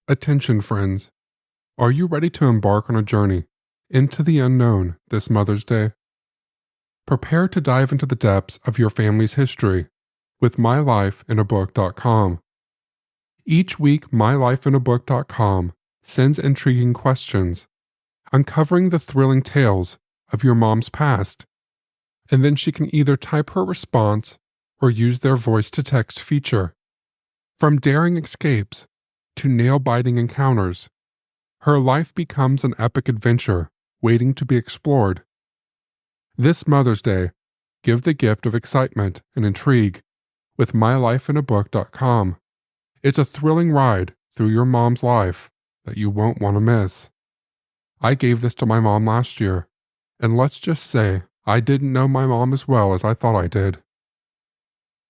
Attention, friends. Are you ready to embark on a journey into the unknown this Mother's Day? Prepare to dive into the depths of your family's history with mylifeinabook.com. Each week, mylifeinabook.com sends intriguing questions, uncovering the thrilling tales of your mom's past, and then she can either type her response or use their voice-to-text feature. From daring escapes to nail-biting encounters, her life becomes an epic adventure waiting to be explored. This Mother's Day, give the gift of excitement and intrigue with mylifeinabook.com. It's a thrilling ride through your mom's life that you won't want to miss. I gave this to my mom last year, and let's just say I didn't know my mom as well as I thought I did.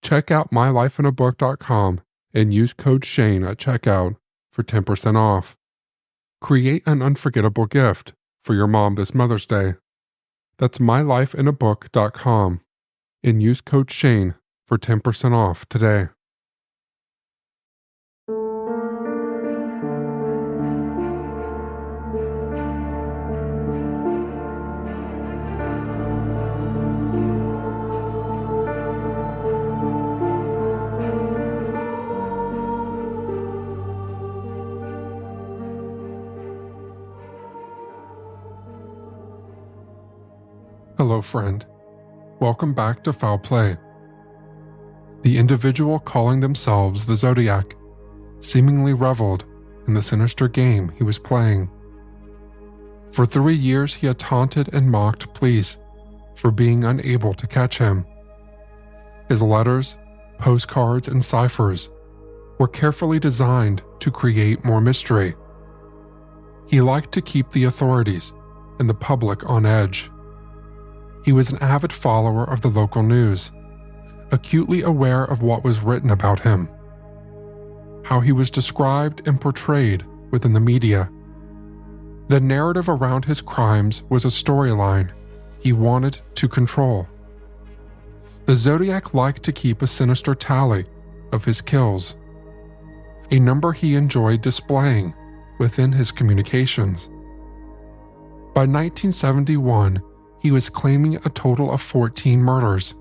Check out mylifeinabook.com and use code Shane at checkout for 10% off. Create an unforgettable gift for your mom this Mother's Day. That's mylifeinabook.com and use code Shane for 10% off today. Hello, friend. Welcome back to Foul Play. The individual calling themselves the Zodiac seemingly reveled in the sinister game he was playing. For 3 years, he had taunted and mocked police for being unable to catch him. His letters, postcards, and ciphers were carefully designed to create more mystery. He liked to keep the authorities and the public on edge. He was an avid follower of the local news, acutely aware of what was written about him, how he was described and portrayed within the media. The narrative around his crimes was a storyline he wanted to control. The Zodiac liked to keep a sinister tally of his kills, a number he enjoyed displaying within his communications. By 1971, he was claiming a total of 14 murders.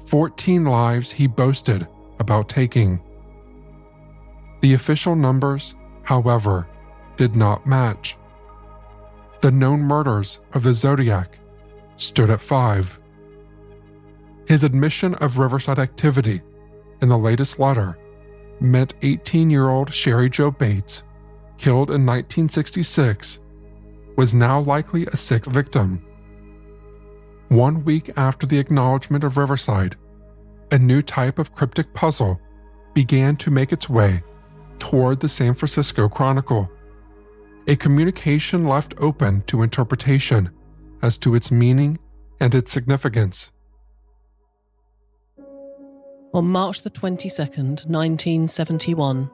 14 lives he boasted about taking. The official numbers, however, did not match. The known murders of the Zodiac stood at 5. His admission of Riverside activity in the latest letter meant 18-year-old Sherry Jo Bates, killed in 1966, was now likely a 6th victim. 1 week after the acknowledgement of Riverside, a new type of cryptic puzzle began to make its way toward the San Francisco Chronicle, a communication left open to interpretation as to its meaning and its significance. On March the 22nd, 1971,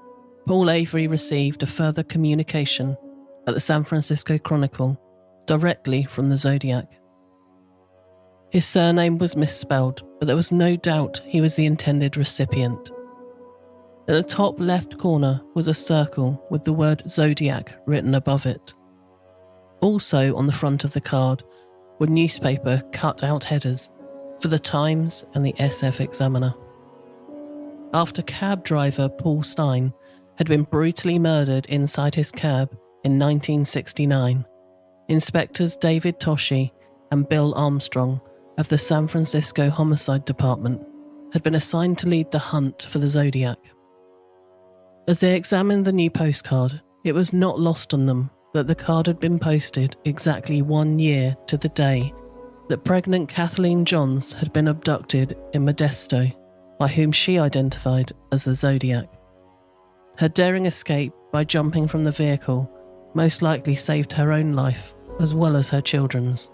Paul Avery received a further communication at the San Francisco Chronicle directly from the Zodiac. His surname was misspelled, but there was no doubt he was the intended recipient. At the top left corner was a circle with the word Zodiac written above it. Also on the front of the card were newspaper cut-out headers for the Times and the SF Examiner. After cab driver Paul Stein had been brutally murdered inside his cab in 1969, Inspectors David Toschi and Bill Armstrong of the San Francisco Homicide Department had been assigned to lead the hunt for the Zodiac. As they examined the new postcard, it was not lost on them that the card had been posted exactly 1 year to the day that pregnant Kathleen Johns had been abducted in Modesto, by whom she identified as the Zodiac. Her daring escape by jumping from the vehicle most likely saved her own life as well as her children's.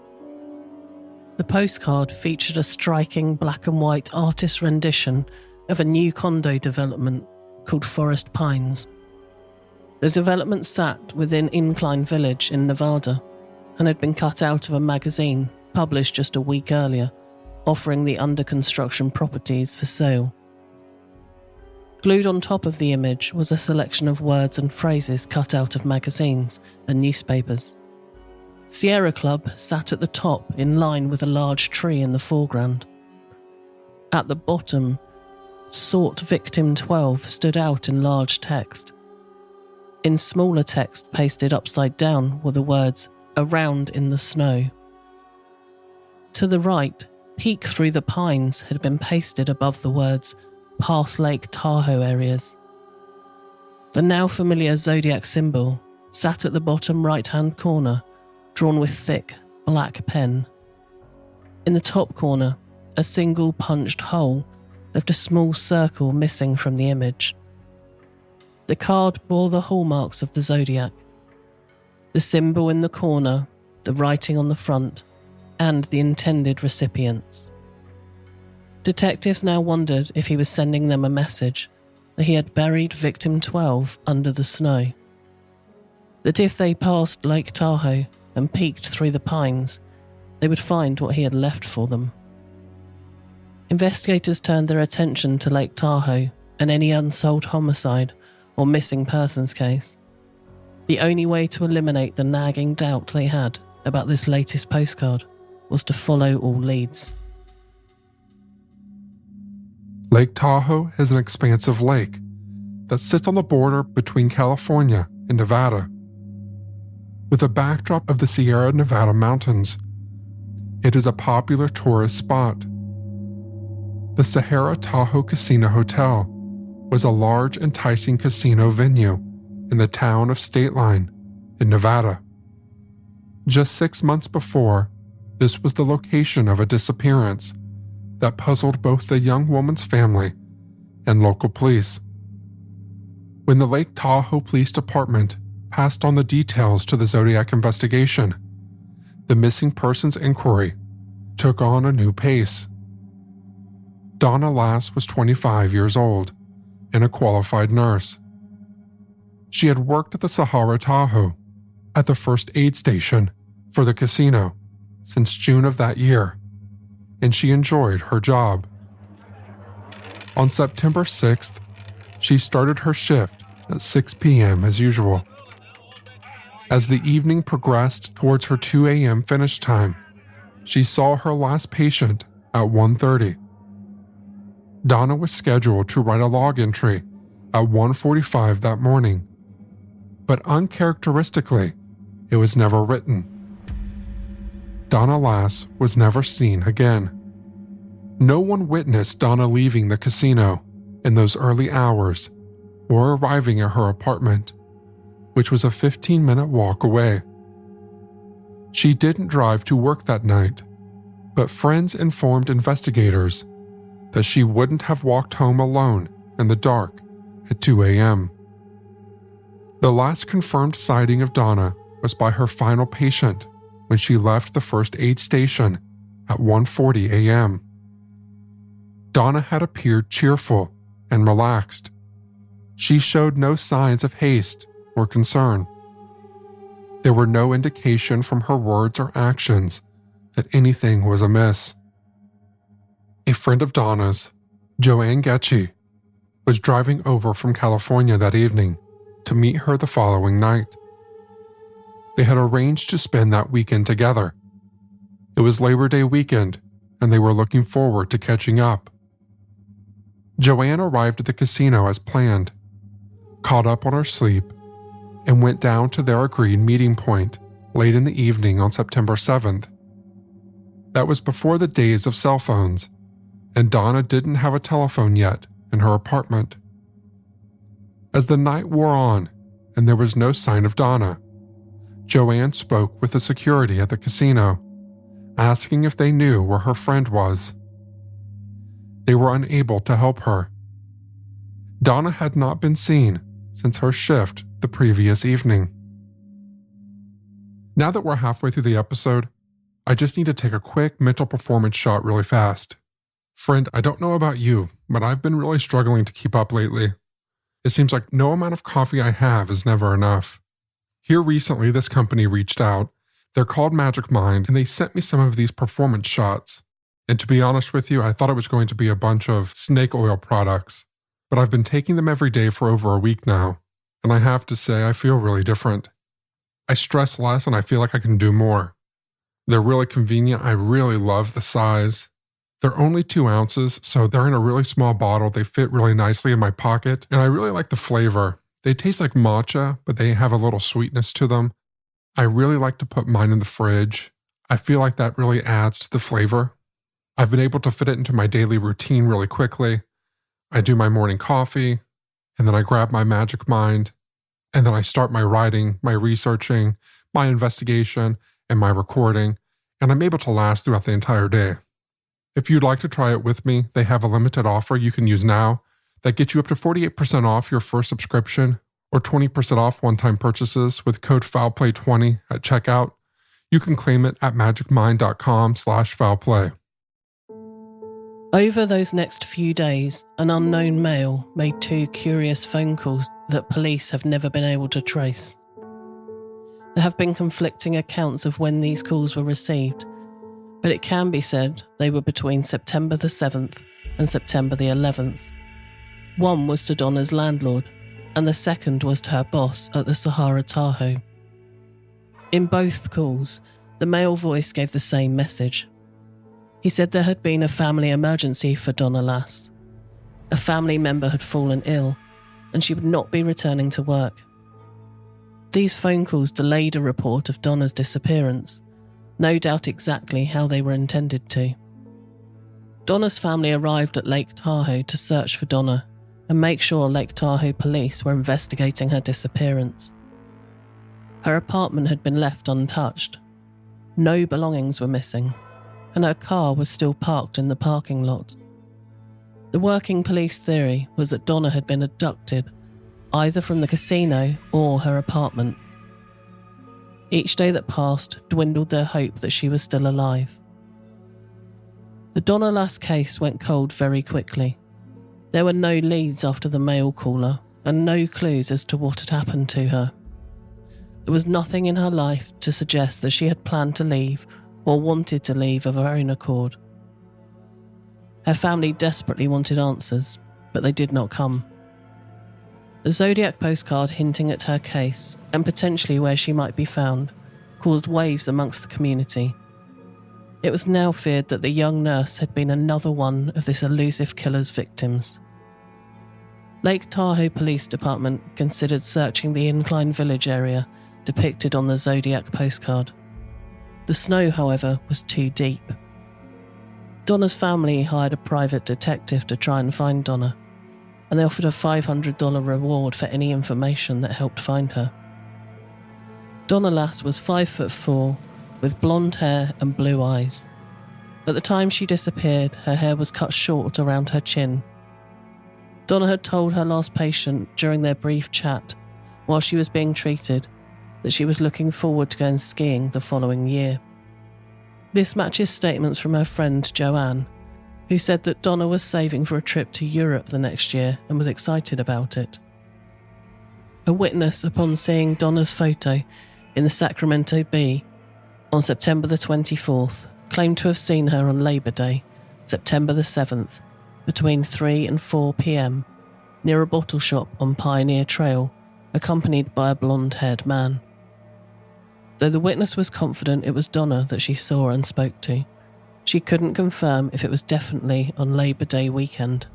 The postcard featured a striking black and white artist rendition of a new condo development called Forest Pines. The development sat within Incline Village in Nevada and had been cut out of a magazine published just a week earlier, offering the under construction properties for sale. Glued on top of the image was a selection of words and phrases cut out of magazines and newspapers. Sierra Club sat at the top in line with a large tree in the foreground. At the bottom, Sought Victim 12 stood out in large text. In smaller text pasted upside down were the words, "Around in the snow." To the right, "Peek through the pines" had been pasted above the words, "Past Lake Tahoe areas." The now familiar Zodiac symbol sat at the bottom right-hand corner, drawn with thick, black pen. In the top corner, a single punched hole left a small circle missing from the image. The card bore the hallmarks of the Zodiac: the symbol in the corner, the writing on the front, and the intended recipients. Detectives now wondered if he was sending them a message that he had buried victim 12 under the snow. That if they passed Lake Tahoe and peeked through the pines, they would find what he had left for them. Investigators turned their attention to Lake Tahoe and any unsolved homicide or missing persons case. The only way to eliminate the nagging doubt they had about this latest postcard was to follow all leads. Lake Tahoe is an expansive lake that sits on the border between California and Nevada. With a backdrop of the Sierra Nevada mountains, it is a popular tourist spot. The Sahara Tahoe Casino Hotel was a large, enticing casino venue in the town of State Line in Nevada. Just 6 months before, this was the location of a disappearance that puzzled both the young woman's family and local police. When the Lake Tahoe Police Department passed on the details to the Zodiac investigation, the missing persons inquiry took on a new pace. Donna Lass was 25 years old and a qualified nurse. She had worked at the Sahara Tahoe at the first aid station for the casino since June of that year, and she enjoyed her job. On September 6th, she started her shift at 6 p.m. as usual. As the evening progressed towards her 2 a.m. finish time, she saw her last patient at 1:30. Donna was scheduled to write a log entry at 1:45 that morning, but uncharacteristically, it was never written. Donna Lass was never seen again. No one witnessed Donna leaving the casino in those early hours or arriving at her apartment, which was a 15-minute walk away. She didn't drive to work that night, but friends informed investigators that she wouldn't have walked home alone in the dark at 2 a.m. The last confirmed sighting of Donna was by her final patient when she left the first aid station at 1:40 a.m. Donna had appeared cheerful and relaxed. She showed no signs of haste or concern. There were no indication from her words or actions that anything was amiss. A friend of Donna's, Joanne Getchie, was driving over from California that evening to meet her the following night. They had arranged to spend that weekend together. It was Labor Day weekend, and they were looking forward to catching up. Joanne arrived at the casino as planned, caught up on her sleep, and went down to their agreed meeting point late in the evening on September 7th. That was before the days of cell phones, and Donna didn't have a telephone yet in her apartment. As the night wore on and there was no sign of Donna, Joanne spoke with the security at the casino, asking if they knew where her friend was. They were unable to help her. Donna had not been seen since her shift the previous evening. Now that we're halfway through the episode, I just need to take a quick mental performance shot really fast. Friend, I don't know about you, but I've been really struggling to keep up lately. It seems like no amount of coffee I have is never enough. Here recently, this company reached out. They're called Magic Mind, and they sent me some of these performance shots. And to be honest with you, I thought it was going to be a bunch of snake oil products. but I've been taking them every day for over a week now, and I have to say I feel really different. I stress less and I feel like I can do more. They're really convenient. I really love the size. They're only 2 ounces, so they're in a really small bottle. They fit really nicely in my pocket, and I really like the flavor. They taste like matcha, but they have a little sweetness to them. I really like to put mine in the fridge. I feel like that really adds to the flavor. I've been able to fit it into my daily routine really quickly. I do my morning coffee, and then I grab my Magic Mind, and then I start my writing, my researching, my investigation, and my recording, and I'm able to last throughout the entire day. If you'd like to try it with me, they have a limited offer you can use now that gets you up to 48% off your first subscription or 20% off one-time purchases with code FOULPLAY20 at checkout. You can claim it at magicmind.com/foulplay. Over those next few days, an unknown male made 2 curious phone calls that police have never been able to trace. There have been conflicting accounts of when these calls were received, but it can be said they were between September the 7th and September the 11th. One was to Donna's landlord, and the second was to her boss at the Sahara Tahoe. In both calls, the male voice gave the same message. He said there had been a family emergency for Donna Lass. A family member had fallen ill, and she would not be returning to work. These phone calls delayed a report of Donna's disappearance, no doubt exactly how they were intended to. Donna's family arrived at Lake Tahoe to search for Donna and make sure Lake Tahoe police were investigating her disappearance. Her apartment had been left untouched. No belongings were missing, and her car was still parked in the parking lot. The working police theory was that Donna had been abducted, either from the casino or her apartment. Each day that passed dwindled their hope that she was still alive. The Donna Lass case went cold very quickly. There were no leads after the mail caller and no clues as to what had happened to her. There was nothing in her life to suggest that she had planned to leave or wanted to leave of her own accord. Her family desperately wanted answers, but they did not come. The Zodiac postcard hinting at her case and potentially where she might be found caused waves amongst the community. It was now feared that the young nurse had been another one of this elusive killer's victims. Lake Tahoe Police Department considered searching the Incline Village area depicted on the Zodiac postcard. The snow, however, was too deep. Donna's family hired a private detective to try and find Donna, and they offered a $500 reward for any information that helped find her. Donna Lass was 5'4", with blonde hair and blue eyes. At the time she disappeared, her hair was cut short around her chin. Donna had told her last patient during their brief chat, while she was being treated, that she was looking forward to going skiing the following year. This matches statements from her friend Joanne, who said that Donna was saving for a trip to Europe the next year and was excited about it. A witness, upon seeing Donna's photo in the Sacramento Bee on September the 24th, claimed to have seen her on Labor Day, September the 7th, between 3 and 4 p.m, near a bottle shop on Pioneer Trail, accompanied by a blonde-haired man. Though the witness was confident it was Donna that she saw and spoke to, she couldn't confirm if it was definitely on Labor Day weekend.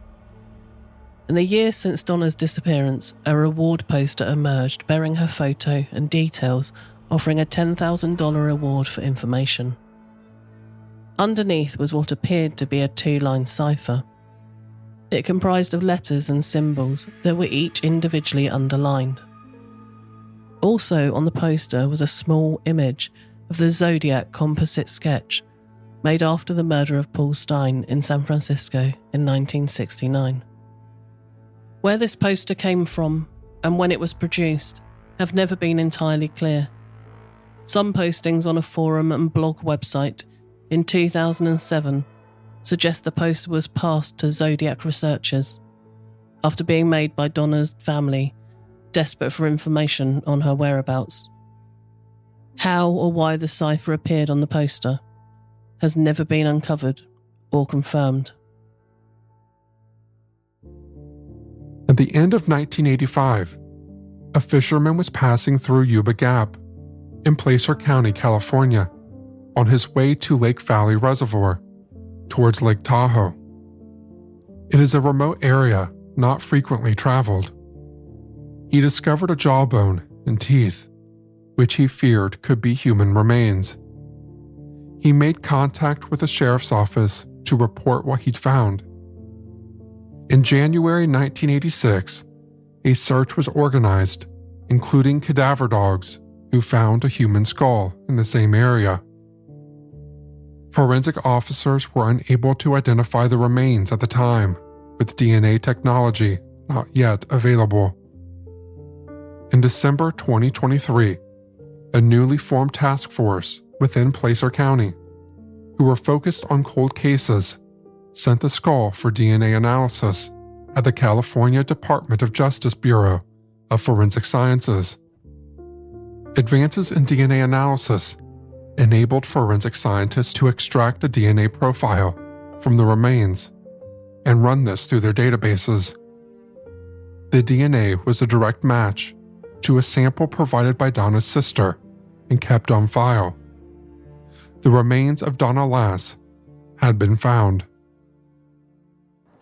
In the years since Donna's disappearance, a reward poster emerged bearing her photo and details, offering a $10,000 reward for information. Underneath was what appeared to be a 2-line cipher. It comprised of letters and symbols that were each individually underlined. Also on the poster was a small image of the Zodiac composite sketch made after the murder of Paul Stein in San Francisco in 1969. Where this poster came from and when it was produced have never been entirely clear. Some postings on a forum and blog website in 2007 suggest the poster was passed to Zodiac researchers after being made by Donna's family, desperate for information on her whereabouts. How or why the cipher appeared on the poster has never been uncovered or confirmed. the end of 1985, a fisherman was passing through Yuba Gap in Placer County, California, on his way to Lake Valley Reservoir, towards Lake Tahoe. It is a remote area not frequently traveled. He discovered a jawbone and teeth, which he feared could be human remains. He made contact with the sheriff's office to report what he'd found. In January 1986, a search was organized, including cadaver dogs who found a human skull in the same area. Forensic officers were unable to identify the remains at the time, with DNA technology not yet available. In December 2023, a newly formed task force within Placer County, who were focused on cold cases, sent the skull for DNA analysis at the California Department of Justice Bureau of Forensic Sciences. Advances in DNA analysis enabled forensic scientists to extract a DNA profile from the remains and run this through their databases. The DNA was a direct match to a sample provided by Donna's sister and kept on file. The remains of Donna Lass had been found.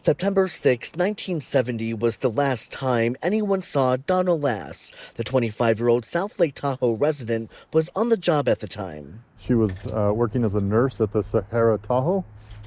September 6, 1970 was the last time anyone saw Donna Lass. The 25-year-old South Lake Tahoe resident was on the job at the time. She was working as a nurse at the Sahara Tahoe,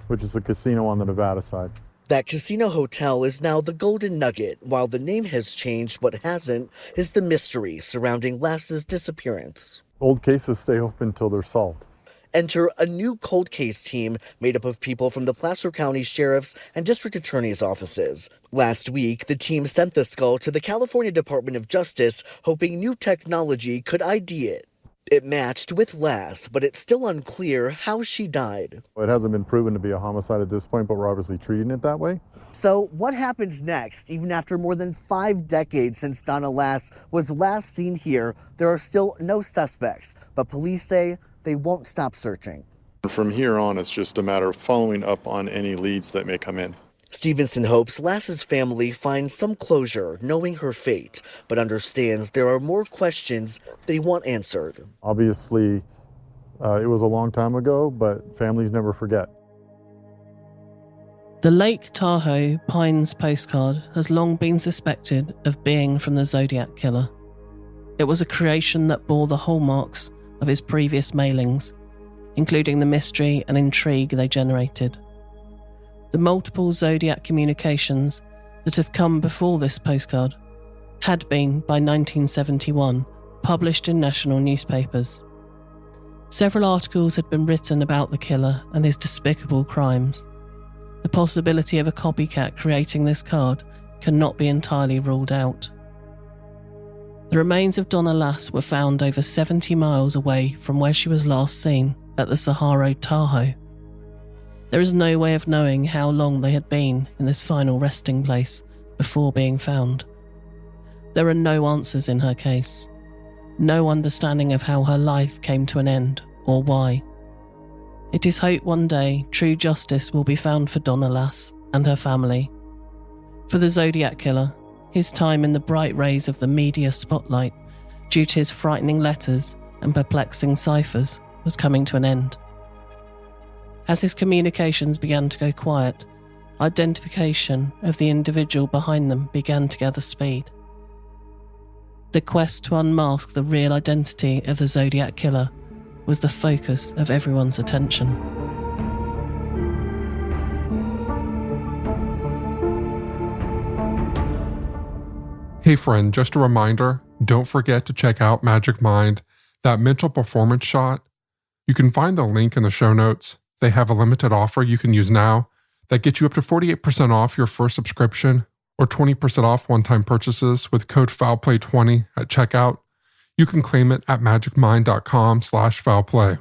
which is a casino on the Nevada side. That casino hotel is now the Golden Nugget. While the name has changed, what hasn't is the mystery surrounding Lass's disappearance. Old cases stay open till they're solved. Enter a new cold case team made up of people from the Placer County Sheriff's and District Attorney's offices. Last week, the team sent the skull to the California Department of Justice, hoping new technology could ID it. It matched with Lass, but it's still unclear how she died. It hasn't been proven to be a homicide at this point, but we're obviously treating it that way. So what happens next? Even after more than 5 decades since Donna Lass was last seen here, there are still no suspects, but police say they won't stop searching. From here on, it's just a matter of following up on any leads that may come in. Stevenson hopes Lass's family finds some closure knowing her fate, but understands there are more questions they want answered. Obviously, it was a long time ago, but families never forget. The Lake Tahoe Pines postcard has long been suspected of being from the Zodiac Killer. It was a creation that bore the hallmarks of his previous mailings, including the mystery and intrigue they generated. The multiple Zodiac communications that have come before this postcard had been, by 1971, published in national newspapers. Several articles had been written about the killer and his despicable crimes. The possibility of a copycat creating this card cannot be entirely ruled out. The remains of Donna Lass were found over 70 miles away from where she was last seen at the Sahara Tahoe. There is no way of knowing how long they had been in this final resting place before being found. There are no answers in her case, no understanding of how her life came to an end or why. It is hoped one day true justice will be found for Donna Lass and her family. For the Zodiac Killer, his time in the bright rays of the media spotlight, due to his frightening letters and perplexing ciphers, was coming to an end. As his communications began to go quiet, identification of the individual behind them began to gather speed. The quest to unmask the real identity of the Zodiac Killer was the focus of everyone's attention. Hey friend, just a reminder, don't forget to check out Magic Mind, that mental performance shot. You can find the link in the show notes. They have a limited offer you can use now that gets you up to 48% off your first subscription or 20% off one-time purchases with code FOULPLAY20 at checkout. You can claim it at magicmind.com/foulplay.